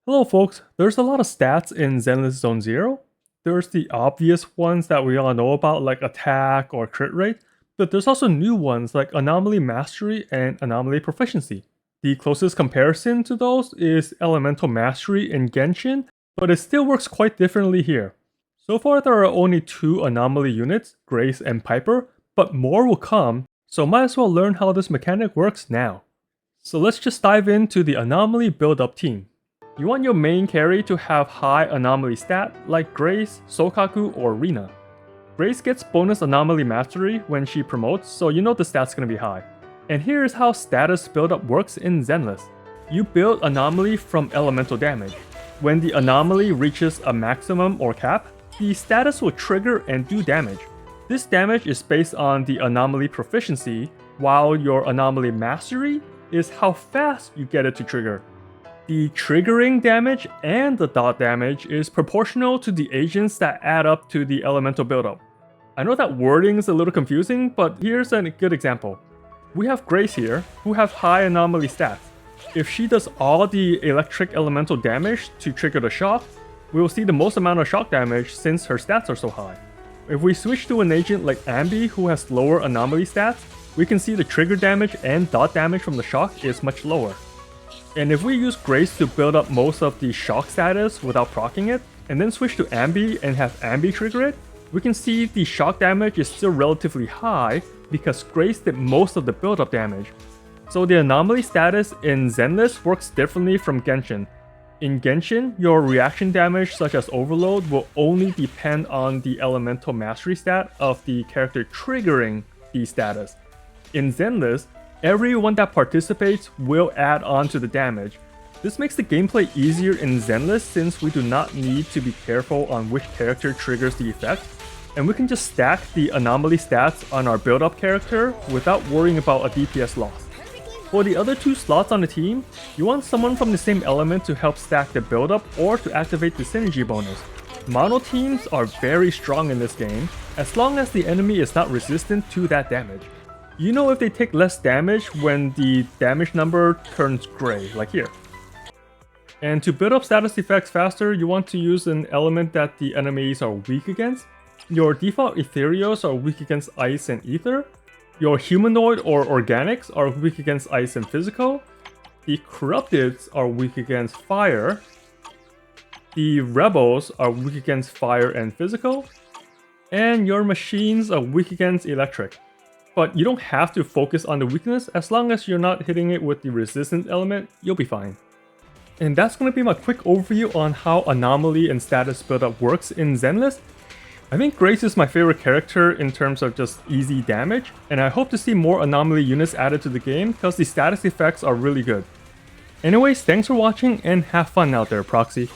Hello folks, there's a lot of stats in Zenless Zone Zero. There's the obvious ones that we all know about like attack or crit rate, but there's also new ones like Anomaly Mastery and Anomaly Proficiency. The closest comparison to those is Elemental Mastery in Genshin, but it still works quite differently here. So far there are only 2 Anomaly units, Grace and Piper, but more will come, so might as well learn how this mechanic works now. So let's just dive into the Anomaly Buildup team. You want your main carry to have high anomaly stat like Grace, Sokaku, or Rina. Grace gets bonus anomaly mastery when she promotes, so you know the stat's gonna be high. And here's how status buildup works in Zenless. You build anomaly from elemental damage. When the anomaly reaches a maximum or cap, the status will trigger and do damage. This damage is based on the anomaly proficiency, while your anomaly mastery is how fast you get it to trigger. The triggering damage and the dot damage is proportional to the agents that add up to the elemental buildup. I know that wording is a little confusing, but here's a good example. We have Grace here, who have high anomaly stats. If she does all the electric elemental damage to trigger the shock, we will see the most amount of shock damage since her stats are so high. If we switch to an agent like Ambi who has lower anomaly stats, we can see the trigger damage and dot damage from the shock is much lower. And if we use Grace to build up most of the shock status without proccing it, and then switch to Ambi and have Ambi trigger it, we can see the shock damage is still relatively high because Grace did most of the build-up damage. So the anomaly status in Zenless works differently from Genshin. In Genshin, your reaction damage such as Overload will only depend on the elemental mastery stat of the character triggering the status. In Zenless, everyone that participates will add on to the damage. This makes the gameplay easier in Zenless since we do not need to be careful on which character triggers the effect, and we can just stack the anomaly stats on our build-up character without worrying about a DPS loss. For the other 2 slots on the team, you want someone from the same element to help stack the build-up or to activate the synergy bonus. Mono teams are very strong in this game, as long as the enemy is not resistant to that damage. You know if they take less damage when the damage number turns gray, like here. And to build up status effects faster, you want to use an element that the enemies are weak against. Your default ethereals are weak against ice and ether. Your humanoid or organics are weak against ice and physical. The corrupteds are weak against fire. The rebels are weak against fire and physical. And your machines are weak against electric. But you don't have to focus on the weakness, as long as you're not hitting it with the resistance element, you'll be fine. And that's going to be my quick overview on how anomaly and status buildup works in Zenless. I think Grace is my favorite character in terms of just easy damage, and I hope to see more anomaly units added to the game because the status effects are really good. Anyways, thanks for watching and have fun out there, Proxy.